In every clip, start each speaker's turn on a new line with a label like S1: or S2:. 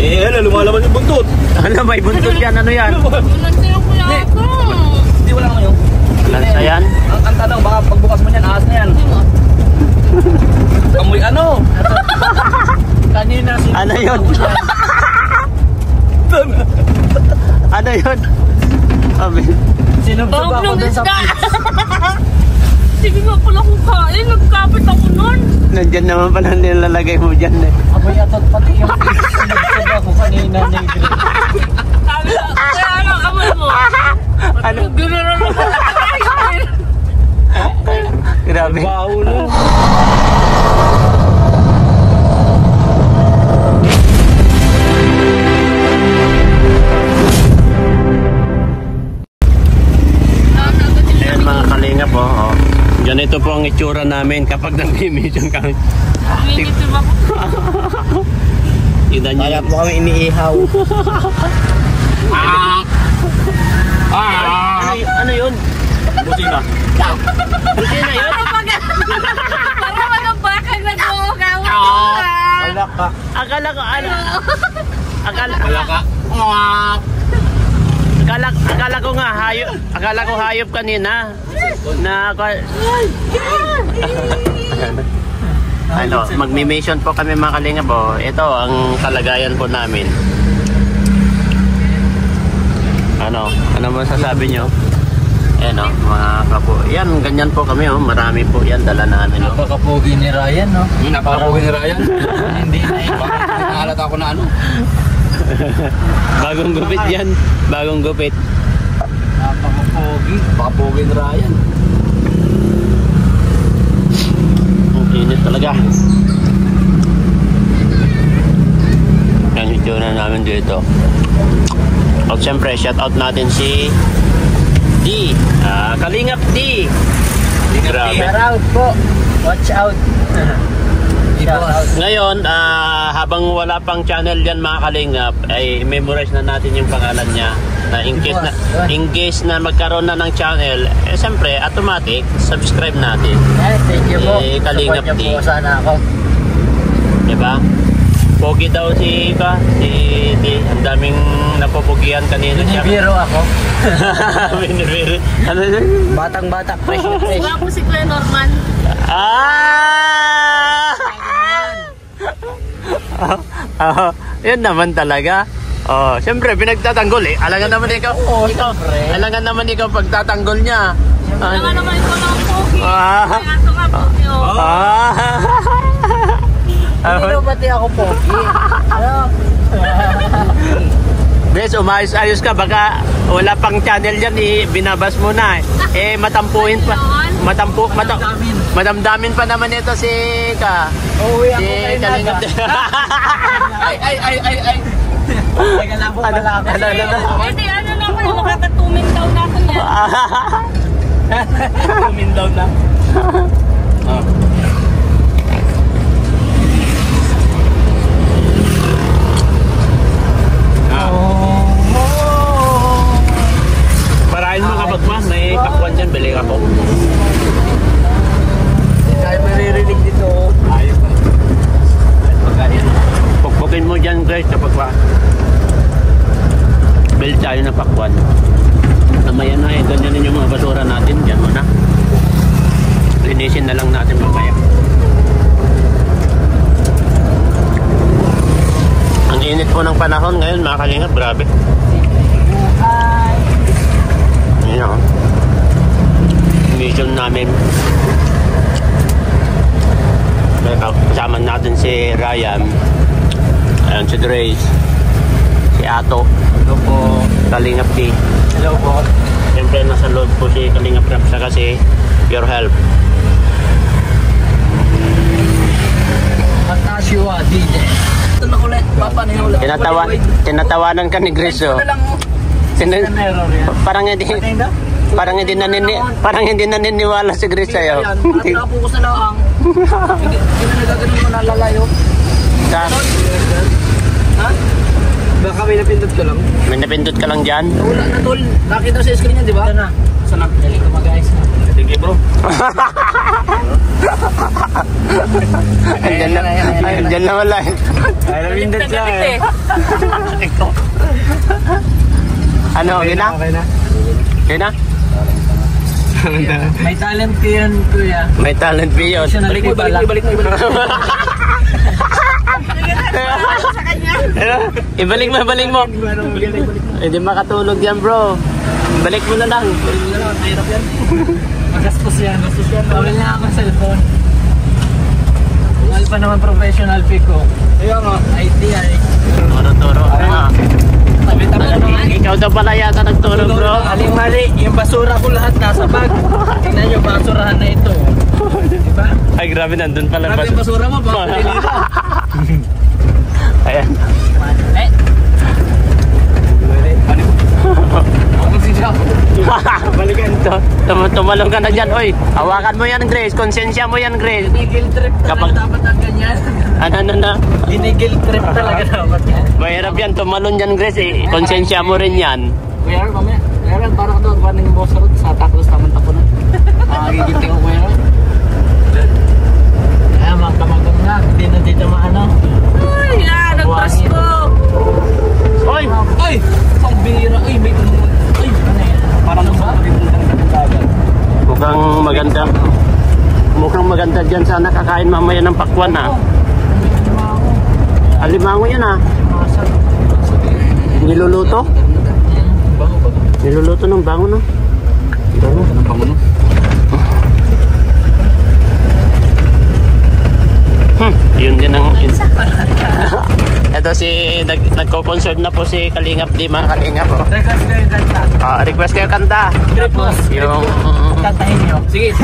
S1: Eh, lumalaban yung buntot.
S2: Ano, may buntot yan? Ano yan?
S3: Nandiyan ko yata.
S1: Hindi, wala naman yun.
S2: Lansa yan?
S1: Ang tanong, baka pagbukas mo yan, ahas na yan. Amoy ano? Kanina si...
S2: Ano yun? Ano yun?
S1: Sinubsob ako dun sa
S3: Sige nga pala kung kain, nagkapit ako nun.
S2: Nandyan naman pala nilalagay mo dyan eh.
S1: amoy atot pati yung sinubsob ako kanina ni Greg.
S3: Kaya ano, amoy mo?
S2: Ano?
S3: Gano'n ako.
S2: Grabe.
S1: Baulo.
S2: Ayan mga kalinga po. Oh. Ganito po ang itsura namin kapag nag-mission kami.
S3: Minit ba po?
S2: Tignan nyo.
S1: Wala po kami iniihaw.
S2: Ano yun?
S1: Busina.
S2: Busina yun?
S3: Parang walang bakal na gawagawa.
S1: Wala ka.
S2: Akala ko ano?
S1: Wala ka.
S2: Akala ko nga hayop. Akala ko hayop kanina. Na ano, magmi-mission po kami mga kalinga po. Ito ang kalagayan po namin. Ano masasabi nyo? Ayan o, mga kapo. Yan, ganyan po kami o. Marami po yan, dala namin o.
S1: Napakapogi ni Ryan, no? Napakapogi ni Ryan? Hindi na eh. Bakit nakahalata ako na ano?
S2: Bagong gupit yan. Bagong gupit.
S1: Napakapogi. Napakapogi ni Ryan.
S2: Ang init talaga. Ang itsura namin dito. At syempre, shout out natin si D. Kalingap D. Grabe.
S1: Shout out po. Watch out.
S2: Ngayon, habang wala pang channel yan mga kalingap, ay memorize na natin yung pangalan niya. Na in case na magkaroon na ng channel, siyempre, automatic, subscribe natin.
S1: Thank you po.
S2: Kalingap
S1: Support
S2: D.
S1: niyo po sana ako.
S2: Diba? Pogi daw si D. Ang daming napupugihan kanina siya.
S1: Binibiro ako.
S2: Binibiro. Ano yun?
S1: Batang-bata. Fresh na fresh.
S3: Wala po si Kuya Norman.
S2: Yun naman talaga. Oh, siyempre pinagtatanggol eh. Alangan naman ikaw. Alangan naman ikaw pagtatanggol niya.
S3: Wala naman ito ng pogi.
S2: Ah.
S3: Kaya ito nga pogi o.
S1: Hindi pati ako pogi.
S2: Bes, umayos-ayos ka. Baka wala pang channel dyan. Binabas mo na eh. Matampuhin pa. Madamdamin pa naman ito si
S1: Uuwi ako
S2: si
S1: kayo
S2: Kalingap.
S1: Ay. Teka lang po pala ako.
S3: Hindi, ano naman, makakatumin daw na ako niya.
S1: Tumin daw na.
S2: Parahin mo kapag may pakwan dyan, bili ka po.
S1: Kaya maririnig dito. Ayos na.
S2: Pukpukin mo dyan guys kapag bili tayo ng pakwan. Namaya na ganyan yung mga basura natin. Dyan muna. Linisin na lang natin mamaya. Ang init po ng panahon ngayon mga kalingap, grabe. Ayan o. Mission namin. Kasama natin si Ryan. Ayan si Grace. Si Ato.
S1: Hello po.
S2: Kalingap D.
S1: Hello po.
S2: Siyempre nasa loob po si Kalingap Rap sa kasi Your Help.
S1: Atashiwa DJ. Ito na ulit. Papa na yung ulit.
S2: Tinatawanan ka ni Grace oh. Parang hindi naniniwala si Grace sa'yo.
S1: Nakapokus na lang. Hindi na nagaganon mo nalalayo. Ha? Baka may napindot ka lang.
S2: May napindot ka lang dyan?
S1: Wala na tol. Nakita sa screen yan, di ba? Ito na. Sana. Dali ko guys. Sige bro.
S2: Andyan na wala eh.
S1: Ay, napindot siya eh.
S2: Ano, okay na? Okay na?
S1: May talent ka yan, kuya.
S2: May talent ba yun?
S1: Balik mo.
S2: Ibalik mo. Hindi makatulog yan, bro. Balik mo na lang.
S1: Mahirap yan. Magastos yan. Bawal na ako sa cellphone. Mahal pa naman professional pick ko. Ayun nga, ITI.
S2: Turo. Ikaw daw pala yata nagturo, bro.
S1: Mali. Yung basura ko lahat nasa bag. Tingnan nyo, basurahan na ito. Diba?
S2: Ay, grabe, nandun pala.
S1: Grabe yung basura mo, baka nilita.
S2: Ayan.
S1: Balikan
S2: to. Tumalong ka na dyan. Oy, hawakan mo yan, Grace. Konsensya mo yan, Grace.
S1: Dinigil trip talaga dapat ang ganyan.
S2: Ano na?
S1: Dinigil trip talaga dapat yan.
S2: Mahirap yan, tumalon dyan, Grace. Konsensya mo rin yan.
S1: Kuya Ron, mamaya. Kuya Ron, parang doon. Parang yung boss road sa taklos tamang-tapo na. Gigiting ko, Kuya Ron. Mga kamagong nga. Hindi na dito maano.
S3: Ay, nagpas ko.
S2: Oy!
S1: Ay! Ang bihira. Ay, may tumulong. Ay, ano yan? Parang ba?
S2: Mukhang maganda dyan sana kakain mamaya ng pakwan, ha? Alimango yan, ha? Niluluto? Niluluto ng bango, no?
S1: Bango, no?
S2: Yun din ang... Ito si... Nagko-concert na po si Kalingap di mga Kalingap, oh.
S1: Request kayo kanta.
S2: Request kayo kanta. Yung...
S1: Kantahin nyo. Sige.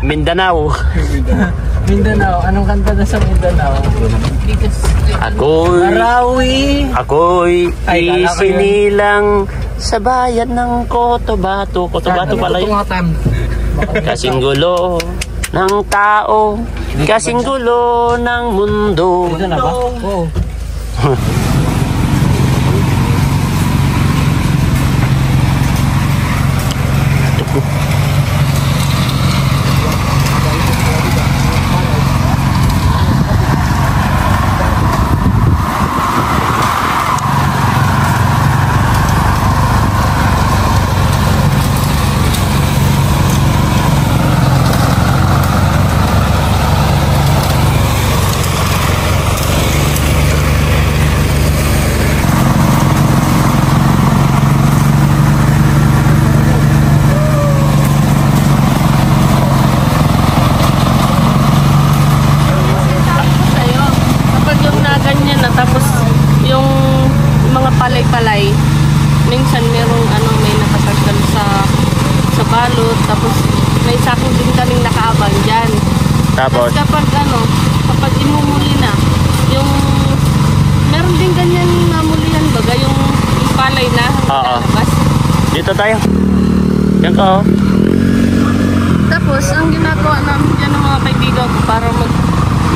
S2: Mindanao.
S1: Mindanao. Anong kanta na sa Mindanao?
S2: Ako'y isinilang sa bayan ng Cotabato. Cotabato pala yun. Kasing gulo ng tao, kasing gulo ng mundo.
S1: Dito na ba? Oo.
S3: palay-palay. Minsan merong may nakasasal sa balot, tapos may sakong din kaming nakaabang dyan.
S2: Tapos
S3: kapag imumuli na, yung meron din ganyan namulihan baga, yung palay na lalabas.
S2: Dito tayo. Yan ka, oh.
S3: Tapos ang ginagawa namin dyan ng mga kaibigan ko para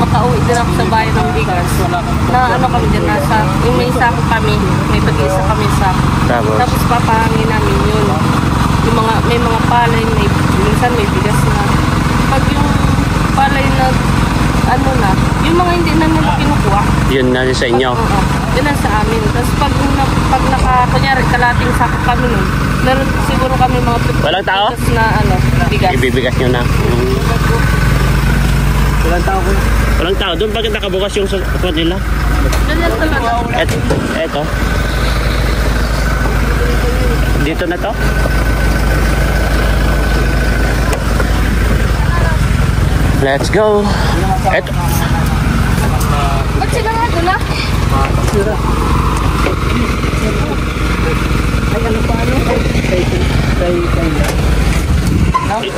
S3: makauwi din ako sa bayan ng bigas. Na kami dyan, yung may sako kami, may pag-isa kami sako. Tapos papahangin namin yun. May mga palay, minsan may bigas na. Pag yung palay na, yung mga hindi na nila kinukuha.
S2: Yun na sa inyo?
S3: Oo, yun na sa amin. Tapos pag kunyari, kalating sako kami nun, meron siguro kami mga
S2: walang tao?
S3: Na bigas.
S2: Ibibigas nyo na.
S1: Walang tao ko.
S2: Walang tao. Doon bakit nakabukas yung sasakot nila?
S3: Ganyan talaga.
S2: Eto. Dito na to? Let's go. Eto.
S3: Ba't sila nga doon ah?
S1: Ay, ano pa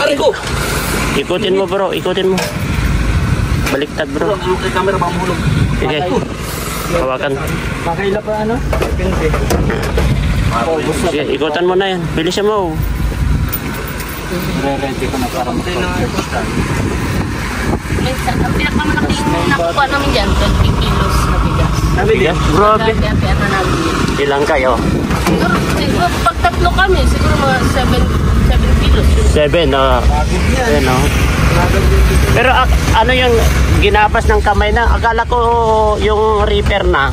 S1: Aray ko!
S2: Ikutin mo, bro. Ikutin mo. Baliktad, bro.
S1: Ang camera mamulog.
S2: Sige. Hawakan.
S1: Makaila pa
S2: Sige, ikutan mo na yan. Bilisan mo.
S1: Re-ready ko na para mag-podcast.
S3: Ang pinakamalaking nakukuha namin dyan, 20 kilos na bigas.
S2: Bigas? Grabe.
S3: Kaya namin yun.
S2: Ilang kayo?
S3: Siguro pag tatlo kami, siguro mga 7 kilos.
S2: 7, Pero ano yung ginapas ng kamay na? Akala ko yung reaper na.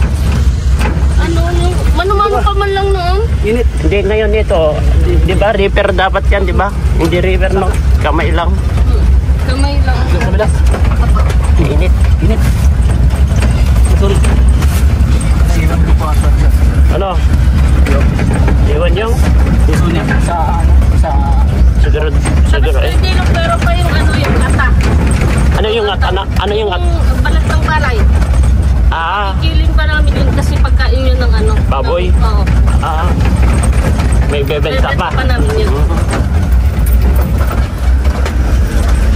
S3: Yung mano-mano pa man lang noon.
S1: Init.
S2: Hindi ngayon ito. Di ba? Reaper dapat yan, di ba? Hindi reaper, no? Kamay lang.
S3: Kamay lang.
S1: Kabilas.
S2: Init.
S1: Init. Sorry. Naiwan ko pa.
S2: Ano? Iwan yung?
S1: Gusto niya. Sa...
S2: Siguro eh.
S3: Hindi lang, pero pa yung ano yung ata.
S2: Ano yung at? Ano yung at?
S3: Yung balat ng balay.
S2: Ah,
S3: Kiling pa namin yun kasi pagkain yun ng ano.
S2: Baboy?
S3: Oo.
S2: ah. May bebenta pa.
S3: pa namin yun.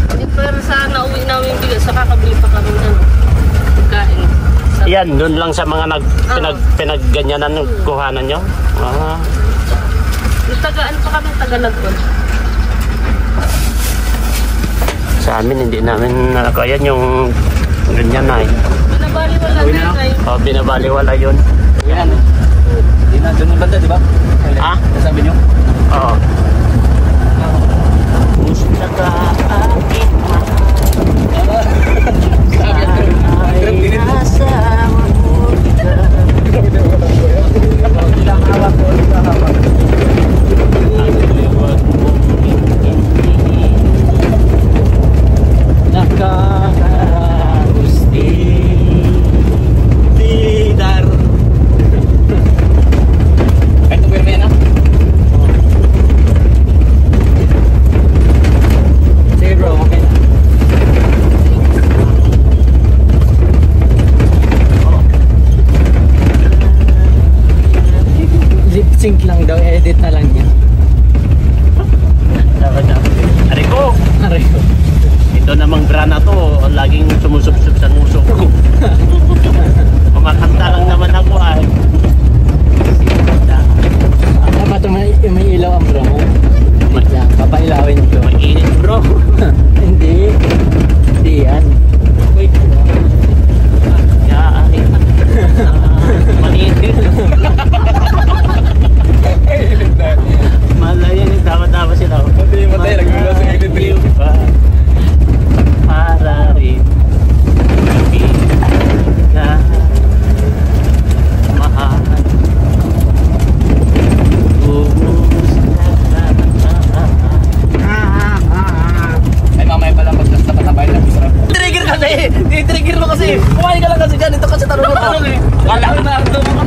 S3: Hindi, pero sa nauwi namin bigas, sa kakabili pa kami ng pagkain.
S2: Yan, doon lang sa mga pinagganyanan ng kuhanan nyo? Ah.
S3: Yung tagaan pa kami, taga-Lagpon.
S2: Sa amin, hindi namin kaya yung ganyan na eh.
S3: Binabaliwala
S1: Uwi na
S3: na
S1: lang.
S3: ngayon.
S2: Oh, binabaliwala yun.
S1: Yan. Hindi na. Doon yung banda, di ba?
S2: Ah?
S1: Sabi niyo?
S2: Oo. Gusto ka aking ay asawa mo ka.
S1: Ilang hawak ko. Ilang hawak.
S2: Nagaliwag mong hindi nakakagusti.
S1: Lidar. Ito ba yan, sige bro, okay na. Lip sync lang daw, edit na lang niya.
S2: Ari ko,
S1: Aray ko.
S2: ito namang brana to, laging sumusubsub sa nguso ko. Kumakanta lang naman ako ay.
S1: Dapat may ilaw ang bro mo. Yan, papailawin ko.
S2: Mainit bro.
S1: Hindi. Hindi yan.
S2: Wait. Ya, mainit. Malaya yung tama-tama sila.
S1: Hindi, matay, nagmula sa init.
S2: Para rin na mahal.
S1: Ay, mamaya pala mag-test na patabay lang. Trigger kasi! Trigger mo kasi! Kumain ka lang kasi dyan. Ito kasi tanong mo tanong eh.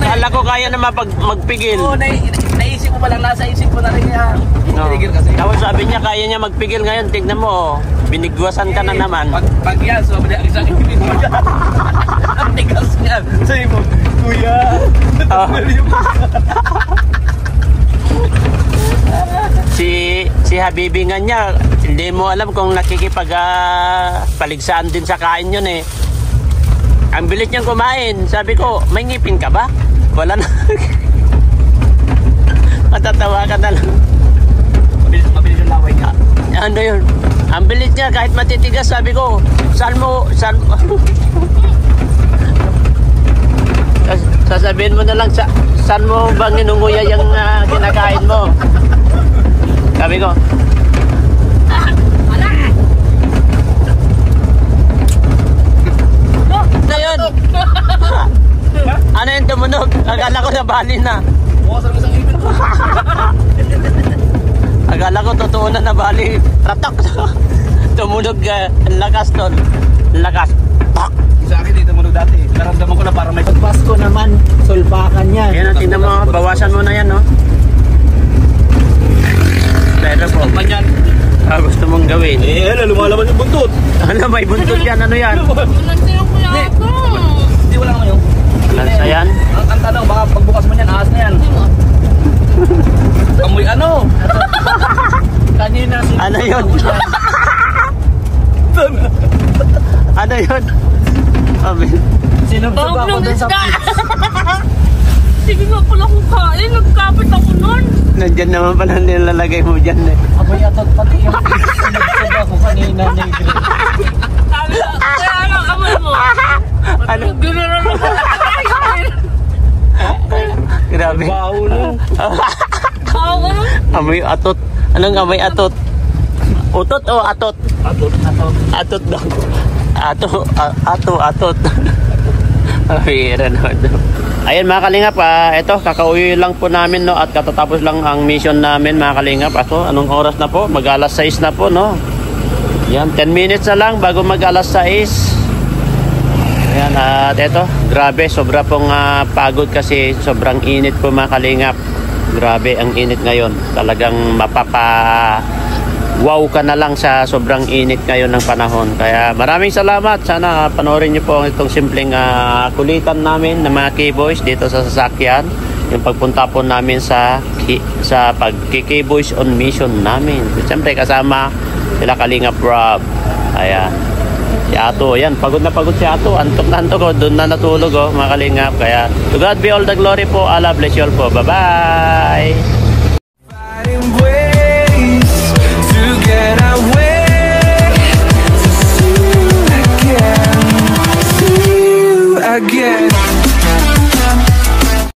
S2: Kala ko kaya naman magpigil.
S1: Oo, naisip mo pa lang. Nasa isip mo na rin niya.
S2: No.
S1: Trigger kasi.
S2: Tapos sabi niya kaya niya magpigil ngayon. Tignan mo, binigwasan ka na naman.
S1: Pag yan, so ang isang ibig mo dyan. Ang tigas niyan. Sabi mo, kuya.
S2: Oh. Si Habibi nga niya, hindi mo alam kung paligsaan din sa kain yun eh. Ang bilis niyang kumain. Sabi ko, may ngipin ka ba? Wala na. Matatawa ka na lang.
S1: Mabilis yung laway niya.
S2: Ano yun? Ang bilis niya kahit matitigas. Sabi ko, saan mo sasabihin mo na lang saan mo bang inunguya yung kinakain mo? Sabi ko, ano yun? Ano yung tumunog? Akala ko nabali na.
S1: Bukas ang isang ibig mo.
S2: Akala ko totoo na nabali. Ratak. Tumunog. Ang lakas ton. Lakas. Tak.
S1: Sa akin dito tumunog dati. Naramdaman ko na para may pagpasko naman. Sulpakan yan.
S2: Yan ang tingnan mo. Bawasan mo na yan, no? Pero po.
S1: Manyan.
S2: Gusto mong gawin.
S1: Lumalaban yung buntot.
S2: Ano, may buntot yan. Ano yan?
S3: Nagsayo ko yan ako.
S1: Hindi, wala naman yung.
S2: Lansa yan?
S1: Ang tanong, baka pagbukas mo yan, ahas na yan. Amoy ano? Kanina si...
S2: Ano yun? Ano yun?
S1: Sinubsub ako
S3: Bawang ng
S1: dun sa
S3: isda.
S1: pits.
S3: Sige nga pala kung kain. Nagkapit ako nun.
S2: Nandyan naman pala nilalagay mo dyan eh.
S1: Amoy atot pati yung sinubsub ako kanina na yung green.
S3: Kaya ano, kamay mo.
S2: Ano?
S3: Ginara na ko.
S2: Grabe.
S1: Baho nun.
S3: Ako nun.
S2: Amoy atot. Anong amoy atot? Utot o atot?
S1: Atot.
S2: Atot daw. Atot. Pabira naman. Ayan mga kalingap, ito kakauwi lang po namin no at katatapos lang ang mission namin mga kalingap. Anong oras na po? Mag alas 6 na po no. Yan, 10 minutes na lang bago mag alas 6. Ayan, at ito, grabe, sobra pong pagod kasi sobrang init po mga kalingap. Grabe ang init ngayon. Talagang wow ka na lang sa sobrang init ngayon ng panahon. Kaya maraming salamat. Sana panoorin nyo po itong simpleng kulitan namin ng mga K-Boys dito sa sasakyan. Yung pagpunta po namin sa pag-K-Boys on mission namin. Siyempre kasama sila Kalingap Rob. Ayan. Si Ato, ayan, pagod na pagod si Ato. Antok na antok, doon na natulog mga Kalingap. Kaya to God be all the glory po. Allah bless you all po. Bye-bye.
S4: Get away to see you again, see you again.